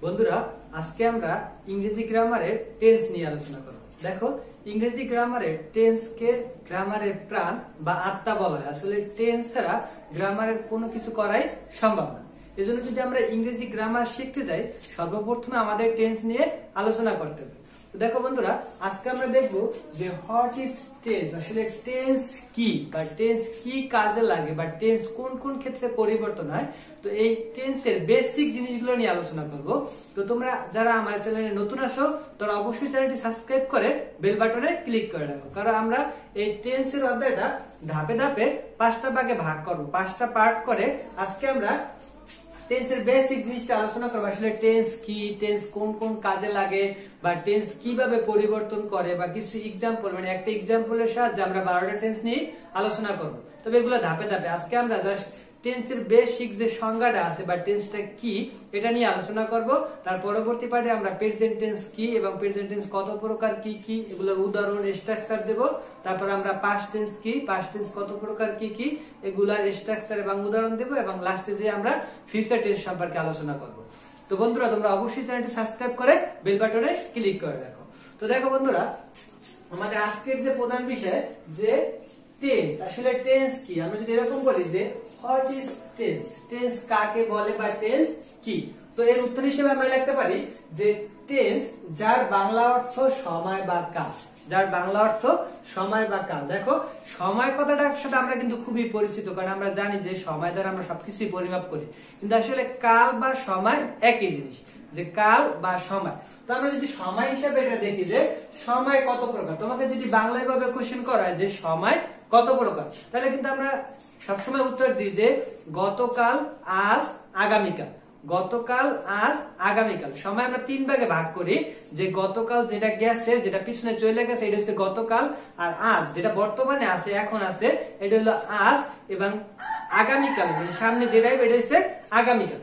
বন্ধুরা আজকে আমরা ইংরেজি গ্রামারের টেন্স নিয়ে আলোচনা করব। দেখো ইংরেজি গ্রামারের টেন্স কে গ্রামারের প্রাণ বা আত্মা বলা হয়। আসলে টেন্স ছাড়া গ্রামারের কোনো কিছু করাই সম্ভব না। এজন্য যদি আমরা ইংরেজি গ্রামার শিখতে যাই সর্বপ্রথমে আমাদের টেন্স নিয়ে আলোচনা করতে হবে। দেখো বন্ধুরা আজকে আমরা দেখব যে হোয়াট ইজ টেন্স, আসলে টেন্স কি বা টেন্স কি কাজে লাগে বা টেন্স কোন কোন ক্ষেত্রে পরিবর্তন হয়। তো এই টেন্সের বেসিক জিনিসগুলো নিয়ে আলোচনা করব। তো তোমরা যারা আমার চ্যানেলে নতুন আসো তারা অবশ্যই চ্যানেলটি সাবস্ক্রাইব করে বেল বাটনে ক্লিক করে রাখো, কারণ আমরা এই টেন্সের অধ্যায়টা ধাপে ধাপে 5টা ভাগে ভাগ করব, 5টা পার্ট করে আজকে আমরা টেন্সের বেসিক জিনিসটা আলোচনা করব। আসলে টেন্স কি, টেন্স কোন কোন কাজে লাগে বা টেন্স কিভাবে পরিবর্তন করে বা কিছু এক্সাম্পল, মানে একটা এক্সাম্পলের সাহায্যে আমরা 12টা টেন্স নিয়ে আলোচনা করব। তবে এগুলো ধাপে ধাপে আজকে আমরা জাস্ট টেন্সের বেসিক যে সংজ্ঞাটা আছে বা টেন্সটা কি এটা নিয়ে আলোচনা করব। তার পরবর্তী পার্টে আমরা প্রেজেন্ট টেন্স কি এবং প্রেজেন্ট টেন্স কত প্রকার কি কি এগুলোর উদাহরণ স্ট্রাকচার দেব। তারপর আমরা পাস্ট টেন্স কি, পাস্ট টেন্স কত প্রকার কি কি এগুলার স্ট্রাকচার এবং উদাহরণ দেব, এবং লাস্টে যে আমরা ফিউচার টেন্স সম্পর্কে আলোচনা করব। তো বন্ধুরা তোমরা অবশ্যই চ্যানেলটি সাবস্ক্রাইব করে বেল বাটনে ক্লিক করে রাখো। তো দেখো বন্ধুরা আমাদের আজকের যে প্রধান বিষয় যে টেন্স, আসলে টেন্স কি, আমরা যদি এরকম বলি যে হোয়াট ইজ টেন্স, টেন্স কাকে বলে বা টেন্স কি, তো এর উত্তর হিসেবে আমরা লিখতে পারি যে টেন্স যার বাংলা অর্থ সময় বা কাল, যার বাংলা অর্থ সময় বা কাল। দেখো সময় কথাটার সাথে আমরা কিন্তু খুবই পরিচিত, কারণ আমরা জানি যে সময় দ্বারা আমরা সবকিছুই পরিমাপ করি, কিন্তু আসলে কাল বা সময় একই জিনিস, যে কাল বা সময়। তো আমরা যদি সময় হিসাবে এটা দেখি যে সময় কত প্রকার, তোমাকে যদি বাংলায় ভাবে কোশ্চেন করা হয় যে সময় কত প্রকার, তাহলে কিন্তু আমরা সবসময় উত্তর দিই যে গতকাল, আজ, আগামীকাল। গতকাল, আজ, আগামীকাল। সময় আমরা 3 ভাগে ভাগ করি, যে গতকাল যেটা গেছে, যেটা পিছনে চলে গেছে এটা হচ্ছে গতকাল, আর আজ যেটা বর্তমানে আছে, এখন আছে, এটা হলো আজ, এবং আগামীকাল মানে সামনে যেটা এটা হচ্ছে আগামীকাল।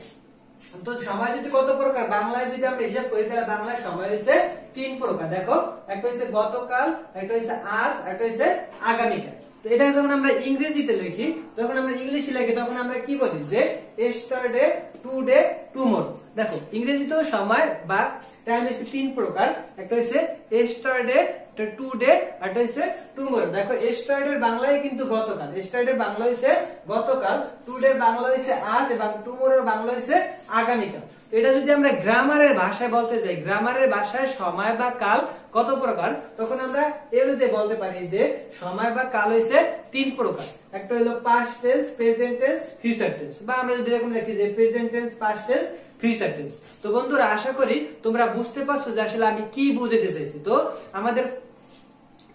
তো সময় যদি কত প্রকার বাংলায় যদি আমরা হিসাব করি তাহলে বাংলায় সময় হচ্ছে 3 প্রকার। দেখো একটা হচ্ছে গতকাল, একটা হচ্ছে আজ, একটা হচ্ছে আগামীকাল। তো এটা যখন আমরা ইংরেজিতে লিখি, যখন আমরা ইংলিশে লিখি তখন আমরা কি বলি যে yesterday, today, tomorrow। দেখো ইংরেজিতেও সময় বা টাইম হচ্ছে 3 প্রকার, একটা হচ্ছে yesterday, টুডে, আর একটা হচ্ছে টুমরো। দেখো yesterday এর বাংলায় কিন্তু গতকাল, yesterday এর বাংলা হচ্ছে গতকাল, টুডে এর বাংলা হচ্ছে আজ, এবং টুমরোর বাংলা হচ্ছে আগামীকাল। তো এটা যদি আমরা গ্রামারের ভাষায় বলতে যাই, গ্রামারের ভাষায় সময় বা কাল কত প্রকার, তখন আমরা এভাবে বলতে পারি যে সময় বা কাল হচ্ছে 3 প্রকার। একটা হলো past tense, present tense, future tense, বা আমরা যদি এরকম লিখি যে present tense, past tense, future tense. তো বন্ধুরা আশা করি তোমরা বুঝতে পারছো যে আসলে আমি কি বুঝাতে চাইছি। তো আমাদের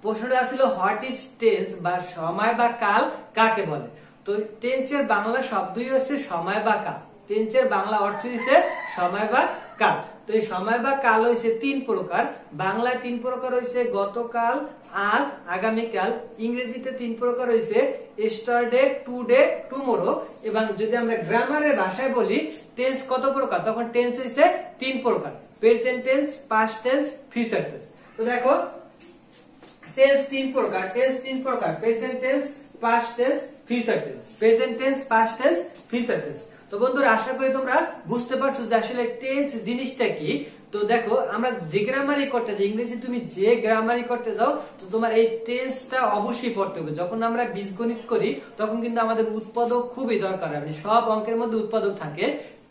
প্রশ্নটা ছিল হোয়াট ইজ টেন্স বা সময় বা কাল কাকে বলে। তো টেন্সের বাংলা শব্দই হচ্ছে সময় বা কাল, টেন্সের বাংলা অর্থ হচ্ছে সময় বা কাল। তো এই সময় বা কাল হচ্ছে 3 প্রকার, বাংলায় 3 প্রকার হচ্ছে গতকাল, আজ, আগামীকাল। ইংরেজিতে 3 প্রকার হচ্ছে yesterday, today, tomorrow। এবং যদি আমরা গ্রামারের ভাষায় বলি টেন্স কত প্রকার, তখন টেন্স হচ্ছে 3 প্রকার, present tense, past tense, future tense. তো দেখো টেন্স 3 প্রকার, টেন্স 3 প্রকার, present tense, past tense, future tense, present tense, past tense, future tense. তো বন্ধুরা আশা করি তোমরা বুঝতে পারছো যে আসলে টেন্স জিনিসটা কি। তো দেখো আমরা যে গ্রামারই করতে যাই, ইংরেজি তুমি যে গ্রামারই করতে যাও, তো তোমার এই টেন্সটা অবশ্যই পড়তে হবে। যখন আমরা বীজগণিত করি তখন কিন্তু আমাদের উৎপাদক খুবই দরকার, মানে সব অঙ্কের মধ্যে উৎপাদক থাকে।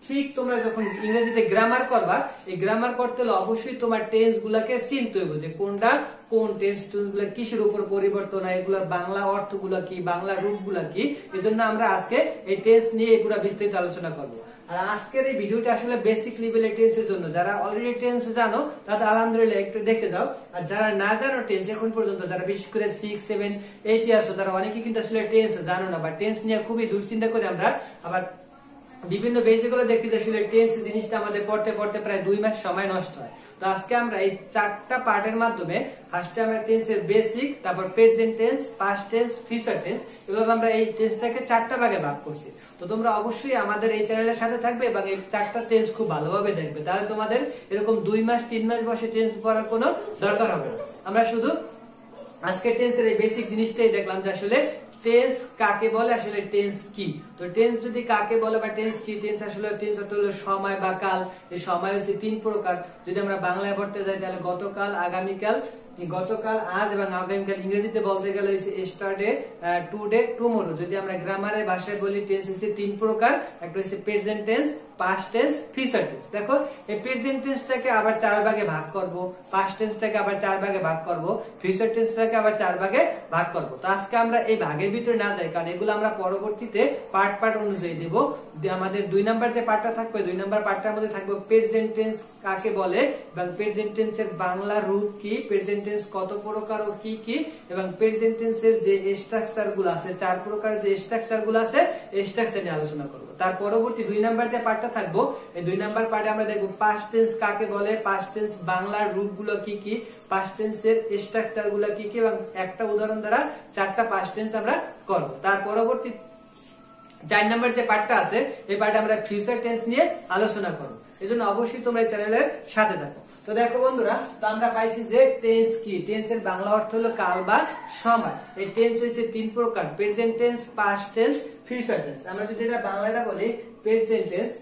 ঠিক তোমরা যখন ইংরেজিতে গ্রামার করবা, এই গ্রামার করতে হলে অবশ্যই তোমার টেন্স গুলাকে চিনতে হবে যে কোনটা কোন টেন্স গুলা কিসের উপর পরিবর্তন হয়, এগুলোর বাংলা অর্থগুলা কি, বাংলা রূপগুলা কি। এজন্য আমরা আজকে এই টেন্স নিয়ে পুরো বিস্তারিত আলোচনা করব। আর আজকের এই ভিডিওটা আসলে বেসিক লেভেলের টেন্সের জন্য, যারা অলরেডি টেন্স জানো তাদের আলহামদুলিল্লাহ একটু দেখে যাও, আর যারা না জানো টেন্স এখন পর্যন্ত, যারা বিশেষ করে 6, 7, 8 আছো, তারা অনেকে কিন্তু আসলে টেন্স জানো না বা টেন্স নিয়ে খুবই দুশ্চিন্তা করে আমরা আবার বিভিন্ন পেজে গুলো দেখি যে আসলে টেন্স জিনিসটা আমাদের পড়তে পড়তে প্রায় 2 মাস সময় নষ্ট হয়। তো আজকে আমরা এই 4টা পার্টের মাধ্যমে ফার্স্টে আমরা টেন্সের বেসিক, তারপর present tense, past tense, future tense, এভাবে আমরা এই টেন্সটাকে 4টা ভাগে ভাগ করছি। তো তোমরা অবশ্যই আমাদের এই চ্যানেলের সাথে থাকবে এবং এই 4টা টেন্স খুব ভালোভাবে দেখবে, তাহলে তোমাদের এরকম 2 মাস 3 মাস বসে টেন্স পড়ার কোনো দরকার হবে না। আমরা শুধু আজকে টেন্সের এই বেসিক জিনিসটাই দেখলাম যে আসলে টেন্স কাকে বলে, আসলে টেন্স কি। তো তো টেন্স যদি কাকে বলে বা টেন্স কি, টেন্স আসলে টেন্স অর্থ হলো সময় বা কাল। এই সময় হচ্ছে 3 প্রকার। যদি আমরা বাংলায় পড়তে যাই তাহলে গতকাল, আগামীকাল, গতকাল, আজ এবং আগামীকাল। ইংরেজিতে বলতে গেলে হচ্ছে yesterday, today, tomorrow। যদি আমরা গ্রামারের ভাষায় বলি টেন্স হচ্ছে 3 প্রকার। একটা হচ্ছে present tense, past tense, future tense. দেখো এই প্রেজেন্ট টেন্সটাকে আবার 4 ভাগে ভাগ করব, পাস্ট টেন্সটাকে আবার 4 ভাগে ভাগ করব, ফিউচার টেন্সটাকে আবার 4 ভাগে ভাগ করব। তো আজকে আমরা এই ভাগের ভিতরে না যাই, কারণ এগুলো আমরা পরবর্তীতে পার্ট অনুযায়ী দেব। আমাদের 2 নাম্বার যে পার্টটা থাকবে, 2 নাম্বার পার্টটার মধ্যে থাকবে প্রেজেন্ট টেন্স কাকে বলে এবং প্রেজেন্ট টেন্সের বাংলা রূপ কি, প্রেজেন্ট টেন্স কত প্রকার ও কি কি, এবং প্রেজেন্ট টেন্সের যে স্ট্রাকচার গুলো আছে, 4 প্রকার যে স্ট্রাকচার গুলো আছে, এই স্ট্রাকচার নিয়ে আলোচনা করব। তার পরবর্তী 2 নাম্বার যে পার্টটা থাকবো, এই 2 নাম্বার পার্টে আমরা দেখব পাস্ট টেন্স কাকে বলে, পাস্ট টেন্স বাংলার রূপগুলো কি কি, পাস্ট টেন্সের স্ট্রাকচার গুলো কি কি, এবং একটা উদাহরণ দ্বারা 4টা পাস্ট টেন্স আমরা করব। তার পরবর্তী 4 নাম্বার যে পার্টটা আছে, এই পার্টে আমরা ফিউচার টেন্স নিয়ে আলোচনা করব। এজন্য অবশ্যই তোমরা এই চ্যানেলের সাথে থাকো। তো দেখো বন্ধুরা, তো আমরা পাইছি যে টেন্স কি, টেন্সের বাংলা অর্থ হলো কাল বা সময়। এই টেন্স হচ্ছে 3 প্রকার, present tense, past tense, future tense. আমরা যদি এটা বাংলাটা বলি প্রেজেন্ট টেন্স,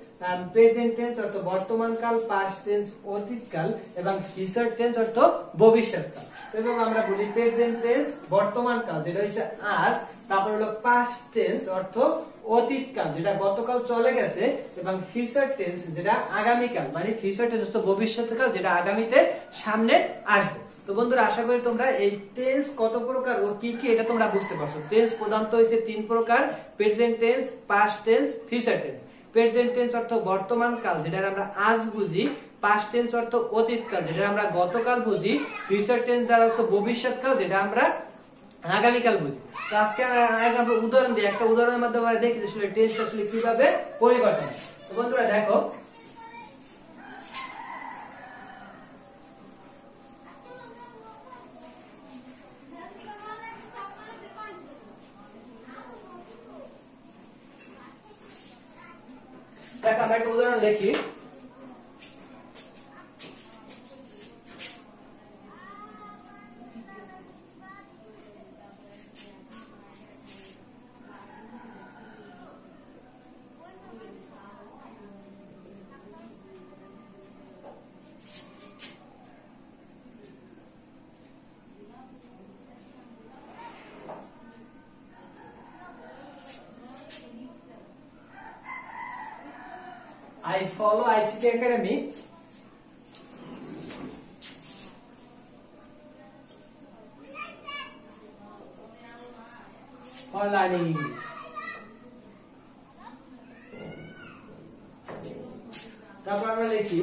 প্রেজেন্ট টেন্স অর্থ বর্তমান কাল, পাস্ট টেন্স অতীতকাল এবং ফিউচার টেন্স অর্থ ভবিষ্যৎকাল। এবং আমরা বলি প্রেজেন্ট টেন্স বর্তমান কাল যেটা হচ্ছে আজ, তারপর হলো পাস্ট টেন্স অর্থ অতীতকাল যেটা গতকাল চলে গেছে, এবং ফিউচার টেন্স যেটা আগামীকাল, মানে ফিউচার টেন্স অর্থ ভবিষ্যৎকাল যেটা আগামীতে সামনে আসবে। তো বন্ধুরা, আশা করি তোমরা এই টেন্স কত প্রকার ও কি কি এটা তোমরা বুঝতে পারছো। টেন্স প্রধানত হচ্ছে 3 প্রকার, present tense, past tense, future tense. Present tense অর্থ বর্তমান কাল যেটা আমরা আজ বুঝি, পাস্ট টেন্স অর্থ অতীতকাল যেটা আমরা গতকাল বুঝি, ফিউচার টেন্স দ্বারা অর্থ ভবিষ্যৎকাল যেটা আমরা আগামীকাল বুঝি। তো আজকে আমরা উদাহরণ দিই, একটা উদাহরণের মাধ্যমে আমরা দেখি আসলে টেন্স আসলে কিভাবে পরিবর্তন হয়। তো বন্ধুরা দেখো, আমরা একটা উদাহরণ লিখি। I follow ICT Academy for learning English. তারপর আমরা লিখি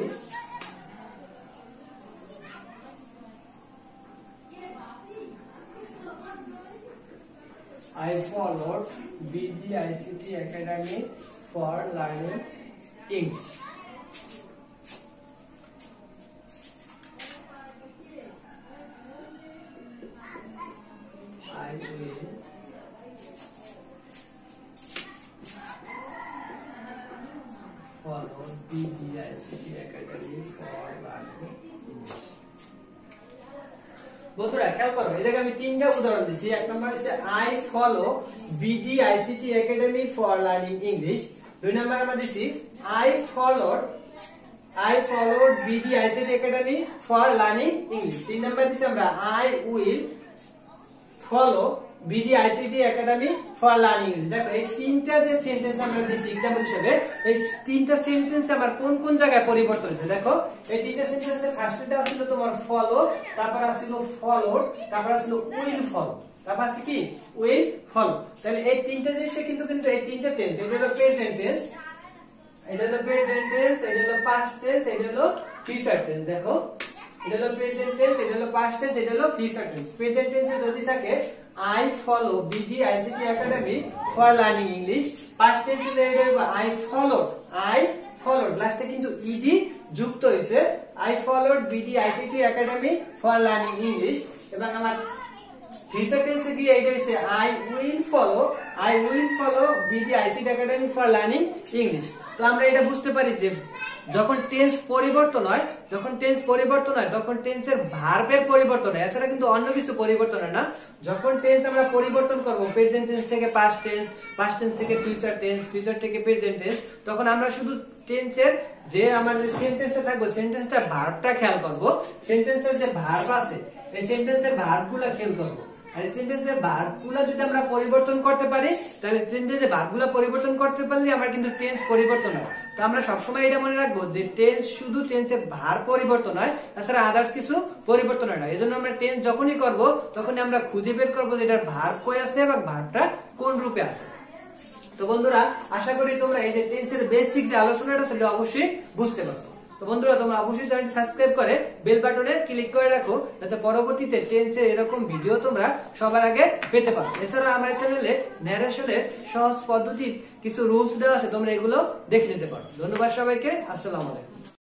I followed BD ICT Academy for learning English. I will follow BD ICT Academy for learning English. বন্ধুরা খেয়াল করো, এই জায়গায় আমি 3টা উদাহরণ দিছি। এক নম্বর হচ্ছে I follow BD ICT Academy for learning English। 2 নম্বর আমরা দিছি I followed BD ICT Academy for learning English। 3 নম্বর দিছি আমরা I will follow BD ICT Academy for learning English। দেখো এই 3টা যে সেন্টেন্স আমরা দিছি एग्जांपल হিসেবে, এই 3টা সেন্টেন্স আমার কোন কোন জায়গায় পরিবর্তন হয়েছে। দেখো এই 3টা সেন্টেন্সের ফার্স্টটা ছিল তোমার follow, তারপর ছিল followed, তারপর ছিল will follow, তারপর আছে কি will follow। তাহলে এই 3টা জিনিসে কিন্তু এই 3টা টেন্স, এটা হলো প্রেজেন্ট টেন্স, এটা হলো প্রেজেন্ট টেন্স, এটা হলো পাস্ট টেন্স, এটা হলো ফিউচার টেন্স। দেখো এটা হলো প্রেজেন্ট টেন্স, এটা হলো পাস্ট টেন্স, এটা হলো ফিউচার টেন্স। প্রেজেন্ট টেন্সে যদি থাকে I follow BD ICT Academy for learning English, past tense এ এটা হবে I followed লাস্টে কিন্তু ed যুক্ত হইছে, I followed BD ICT Academy for learning English। এবং আমার ফিউচার টেন্সে গিয়ে এটা হইছে I will follow BD ICT Academy for learning English। তো আমরা এটা বুঝতে পারি যে যখন টেন্স পরিবর্তন হয় তখন টেন্সের ভার্বের পরিবর্তন হয়, এছাড়া কিন্তু অন্য কিছু পরিবর্তন হয় না। যখন টেন্স আমরা পরিবর্তন করব প্রেজেন্ট টেন্স থেকে পাস্ট টেন্স থেকে ফিউচার থেকে প্রেজেন্ট টেন্স, তখন আমরা শুধু টেন্সের যে আমাদের সেন্টেন্সটা থাকবে সেন্টেন্সটা ভার্বটা খেয়াল করব, সেন্টেন্সের যে ভার্ব আছে এই সেন্টেন্সের ভার্বগুলো খেয়াল করব। আর সেন্টেন্সের ভার্বগুলো যদি আমরা পরিবর্তন করতে পারি তাহলে সেন্টেন্সের ভার্বগুলো পরিবর্তন করতে পারলে আমার কিন্তু টেন্স পরিবর্তন হয়। তো আমরা সবসময় এটা মনে রাখবো যে টেন্স শুধু টেন্সের ভার্ব পরিবর্তন হয়, তাছাড়া আদার্স কিছু পরিবর্তন হয় না। এজন্য আমরা টেন্স যখনই করব তখনই আমরা খুঁজে বের করবো যে এটার ভার্ব কই আছে এবং ভার্বটা কোন রূপে আছে। তো বন্ধুরা আশা করি তোমরা এই যে টেন্সের বেসিক যে আলোচনাটা সেটা অবশ্যই বুঝতে পারছো। তো বন্ধুরা তোমরা অবশ্যই চ্যানেলটি সাবস্ক্রাইব করে বেল বাটনে ক্লিক করে রাখো, যাতে পরবর্তীতে টেন্সের এরকম ভিডিও তোমরা সবার আগে পেতে পারো। এছাড়া আমার চ্যানেলে ন্যারেশনের সহজ পদ্ধতির কিছু রুলস দেওয়া আছে, তোমরা এগুলো দেখে নিতে পারো। ধন্যবাদ সবাইকে, আসসালামু আলাইকুম।